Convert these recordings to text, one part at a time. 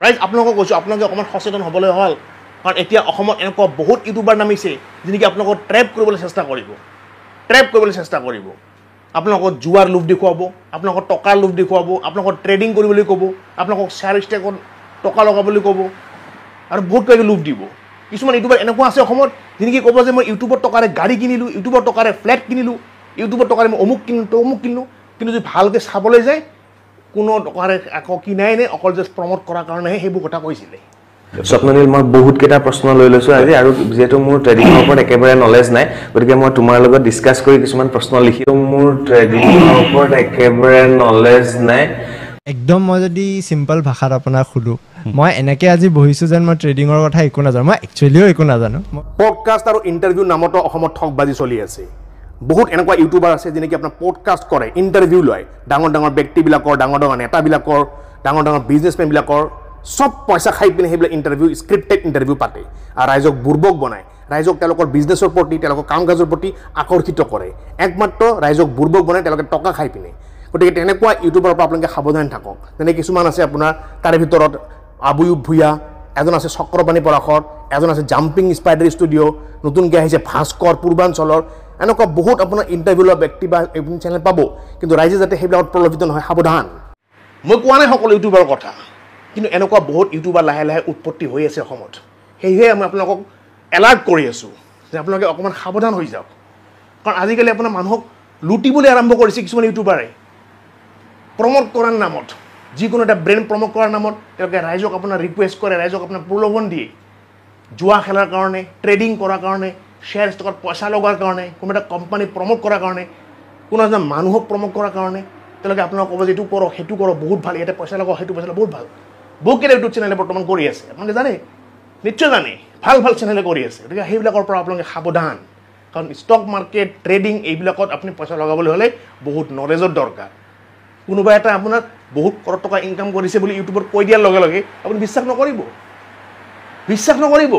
ৰাইজ আপোনালোকক কৈছোঁ আপোনালোকে অকণমান সচেতন হ'বলৈ হ'ল কাৰণ এতিয়া অসমত এনেকুৱা বহুত ইউটিউবাৰ নামিছে যিনেকি আপোনালোকক ট্ৰেপ কৰিবলৈ চেষ্টা কৰিব আপোনালোকক জুৱাৰ লোভ দেখুৱাব আপোনালোকক টকাৰ লোভ দেখুৱাব আপোনালোকক ট্ৰেডিং কৰিবলৈ ক'ব আপোনালোকক শ্বেয়াৰ ষ্টেকত টকা লগাবলৈ ক'ব আৰু বহুত কিবা লোভ দিব কিছুমান ইউটিউবাৰ এনেকুৱা আছে অসমত যিনেকি ক'ব যে মই ইউটিউবৰ টকাৰে গাড়ী কিনিলোঁ ইউটিউবৰ টকাৰে ফ্লেট কিনিলোঁ ইউটিউবৰ টকাৰে মই অমুক কিনিলোঁ কিন্তু যদি ভালকৈ চাবলৈ যায় কোনো টকাৰে আকৌ কিনাই নাই অকল জাষ্ট প্ৰমোট কৰাৰ কাৰণেহে সেইবোৰ কথা কৈছিলে স্বপ্ননীল মই বহুত কেইটা প্ৰশ্ন লৈ লৈছোঁ আজি আৰু যেহেতু মোৰ ট্ৰেডিঙৰ ওপৰত একেবাৰে নলেজ নাই গতিকে মই তোমাৰ লগত ডিছকাছ কৰি কিছুমান প্ৰশ্ন লিখিলোঁ মোৰ ট্ৰেডিঙৰ ওপৰত একেবাৰে নলেজ নাই একদম মই যদি সিম্পল ভাষাত আপোনাক সুধো মই এনেকৈ আজি বহিছোঁ যেন মই ট্ৰেডিঙৰ কথা একো নাজানো মই একচুৱেলিও একো নাজানো পডকাষ্ট আৰু ইণ্টাৰভিউ নামতো অসমত ঠগবাজি চলি আছে বহুত এনেকুৱা ইউটিউবাৰ আছে যেনেকৈ আপোনাৰ পডকাষ্ট কৰে ইণ্টাৰভিউ লয় ডাঙৰ ব্যক্তিবিলাকৰ ডাঙৰ নেতাবিলাকৰ ডাঙৰ বিজনেছমেনবিলাকৰ সব পইচা খাই পিনে সেইবিলাক ইণ্টাৰভিউ স্ক্ৰিপ্টেড ইণ্টাৰভিউ পাতে আৰু ৰাইজক বুৰ্বক বনায় ৰাইজক তেওঁলোকৰ বিজনেছৰ প্ৰতি তেওঁলোকৰ কাম কাজৰ প্ৰতি আকৰ্ষিত কৰে একমাত্ৰ ৰাইজক বুৰ্বক বনায় তেওঁলোকে টকা খাই পিনে গতিকে তেনেকুৱা ইউটিউবাৰৰ পৰা আপোনালোকে সাৱধান থাকক যেনে কিছুমান আছে আপোনাৰ তাৰে ভিতৰত আবুয়ুব ভূঞা এজন আছে চক্ৰপাণী পৰাশৰ এজন আছে জাম্পিং স্পাইডাৰ ষ্টুডিঅ' নতুনকৈ আহিছে ভাস্কৰ পূৰ্বাঞ্চলৰ এনেকুৱা বহুত আপোনাৰ ইণ্টাৰভিউ লোৱা ব্যক্তি বা এইবোৰ চেনেল পাব কিন্তু ৰাইজে যাতে সেইবিলাকত প্ৰলোভিত নহয় সাৱধান মই কোৱা নাই সকলো ইউটিউবাৰৰ কথা কিন্তু এনেকুৱা বহুত ইউটিউবাৰ লাহে লাহে উৎপত্তি হৈ আছে অসমত সেয়েহে আমি আপোনালোকক এলাৰ্ট কৰি আছোঁ যে আপোনালোকে অকণমান সাৱধান হৈ যাওক কাৰণ আজিকালি আপোনাৰ মানুহক লুটিবলৈ আৰম্ভ কৰিছে কিছুমান ইউটিউবাৰে প্ৰমোট কৰাৰ নামত যিকোনো এটা ব্ৰেণ্ড প্ৰমোট কৰাৰ নামত তেওঁলোকে ৰাইজক আপোনাৰ ৰিকুৱেষ্ট কৰে ৰাইজক আপোনাৰ প্ৰলোভন দিয়ে জুৱা খেলাৰ কাৰণে ট্ৰেডিং কৰাৰ কাৰণে শ্বেয়াৰ ষ্টকত পইচা লগাৰ কাৰণে কোনো এটা কোম্পানী প্ৰমোট কৰাৰ কাৰণে কোনো এজন মানুহক প্ৰমোট কৰাৰ কাৰণে তেওঁলোকে আপোনাক ক'ব যে এইটো কৰক সেইটো কৰক বহুত ভাল ইয়াতে পইচা লগাওক সেইটো পইচা বহুত ভাল বহুতকেইটা ইউটিউব চেনেলে বৰ্তমান কৰি আছে আপোনালোকে জানে নিশ্চয় জানে ভাল চেনেলে কৰি আছে গতিকে সেইবিলাকৰ পৰা আপোনালোকে সাৱধান কাৰণ ষ্টক মাৰ্কেট ট্ৰেডিং এইবিলাকত আপুনি পইচা লগাবলৈ হ'লে বহুত নলেজৰ দৰকাৰ কোনোবা এটা আপোনাৰ বহুত কৰৰত টকা ইনকাম কৰিছে বুলি ইউটিউবত কৈ দিয়াৰ লগে লগে আপুনি বিশ্বাস নকৰিব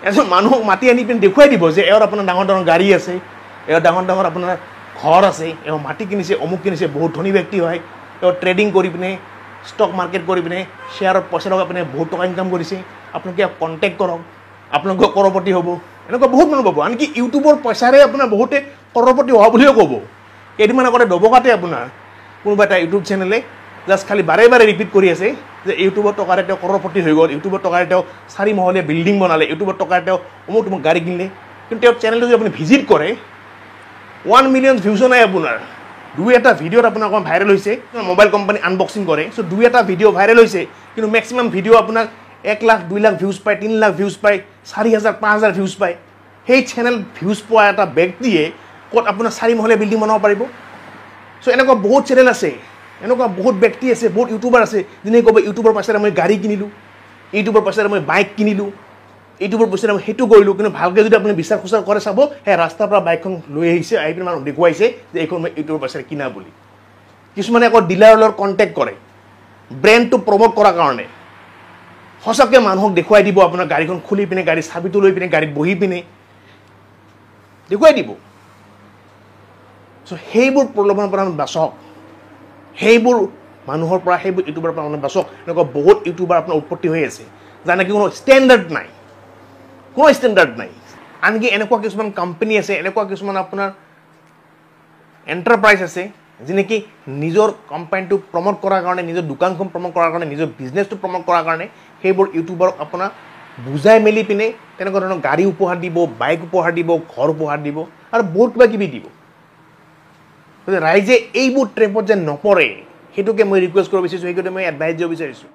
এজন মানুহক মাতি আনি পিনে দেখুৱাই দিব যে এওঁৰ আপোনাৰ ডাঙৰ গাড়ী আছে এওঁৰ ডাঙৰ আপোনাৰ ঘৰ আছে এওঁ মাটি কিনিছে অমুক কিনিছে বহুত ধনী ব্যক্তি হয় এওঁ ট্ৰেডিং কৰি পিনে ষ্টক মাৰ্কেট কৰি পিনে শ্বেয়াৰত পইচা লগাই পিনে বহুত টকা ইনকাম কৰিছে আপোনালোকে কণ্টেক্ট কৰক আপোনালোকে কৰপতি হ'ব এনেকুৱা বহুত মানুহ পাব আনকি ইউটিউবৰ পইচাৰে আপোনাৰ বহুতে কৰপতি হোৱা বুলিও ক'ব কেইদিনমান আগতে দবকাতে আপোনাৰ কোনোবা এটা ইউটিউব চেনেলে জাষ্ট খালি বাৰে ৰিপিট কৰি আছে যে ইউটিউবৰ টকাৰে তেওঁ কৰপতি হৈ গ'ল ইউটিউবৰ টকাৰে তেওঁ 4 মহলীয়া বিল্ডিং বনালে ইউটিউবৰ টকাৰে তেওঁ অমুক গাড়ী কিনিলে কিন্তু তেওঁৰ চেনেলটো যদি আপুনি ভিজিট কৰে 1 মিলিয়ন ভিউজো নাই আপোনাৰ দুই এটা ভিডিঅ'ত আপোনাৰ অকণ ভাইৰেল হৈছে মোবাইল কোম্পানী আনবক্সিং কৰে চ' দুই এটা ভিডিঅ' ভাইৰেল হৈছে কিন্তু মেক্সিমাম ভিডিঅ' আপোনাৰ 1 লাখ 2 লাখ ভিউজ পায় 3 লাখ ভিউজ পায় 4,000 5,000 ভিউজ পায় সেই চেনেল ভিউজ পোৱা এটা ব্যক্তিয়ে ক'ত আপোনাৰ 4 মহলীয়া বিল্ডিং বনাব পাৰিব চ' এনেকুৱা বহুত চেনেল আছে এনেকুৱা বহুত ব্যক্তি আছে বহুত ইউটিউবাৰ আছে যিনে ক'ব ইউটিউবৰ পইচাৰে মই গাড়ী কিনিলোঁ ইউটিউবৰ পইচাৰে মই বাইক কিনিলোঁ ইউটিউবৰ পইচাৰে মই সেইটো কৰিলোঁ কিন্তু ভালকৈ যদি আপুনি বিচাৰ খোচাৰ কৰে চাব সেই ৰাস্তাৰ পৰা বাইকখন লৈ আহিছে আহি পিনে মানুহ দেখুৱাইছে যে এইখন মই ইউটিউবৰ পইচাৰে কিনা বুলি কিছুমানে আকৌ ডিলাৰৰ লগত কণ্টেক্ট কৰে ব্ৰেণ্ডটো প্ৰমোট কৰাৰ কাৰণে সঁচাকৈ মানুহক দেখুৱাই দিব আপোনাৰ গাড়ীখন খুলি পিনে গাড়ী চাবিটো লৈ পিনে গাড়ীত বহি পিনে দেখুৱাই দিব চ' সেইবোৰ প্ৰলোভনৰ পৰা বাচক সেইবোৰ মানুহৰ পৰা সেইবোৰ ইউটিউবাৰৰ পৰা মানুহ বাচক এনেকুৱা বহুত ইউটিউবাৰ আপোনাৰ উৎপত্তি হৈ আছে যাৰ নেকি কোনো ষ্টেণ্ডাৰ্ড নাই আনকি এনেকুৱা কিছুমান কোম্পানী আছে এনেকুৱা কিছুমান আপোনাৰ এণ্টাৰপ্ৰাইজ আছে যেনেকি নিজৰ কোম্পানীটো প্ৰমোট কৰাৰ কাৰণে নিজৰ দোকানখন প্ৰমোট কৰাৰ কাৰণে নিজৰ বিজনেছটো প্ৰমোট কৰাৰ কাৰণে সেইবোৰ ইউটিউবাৰক আপোনাৰ বুজাই মেলি পিনে তেনেকুৱা ধৰণৰ গাড়ী উপহাৰ দিব বাইক উপহাৰ দিব ঘৰ উপহাৰ দিব আৰু বহুত কিবা কিবি দিব ৰাইজে এইবোৰ ট্ৰেপত যেন নপৰে সেইটোকে মই ৰিকুৱেষ্ট কৰিব বিচাৰিছোঁ সেইটোকে মই এডভাইচ দিব বিচাৰিছোঁ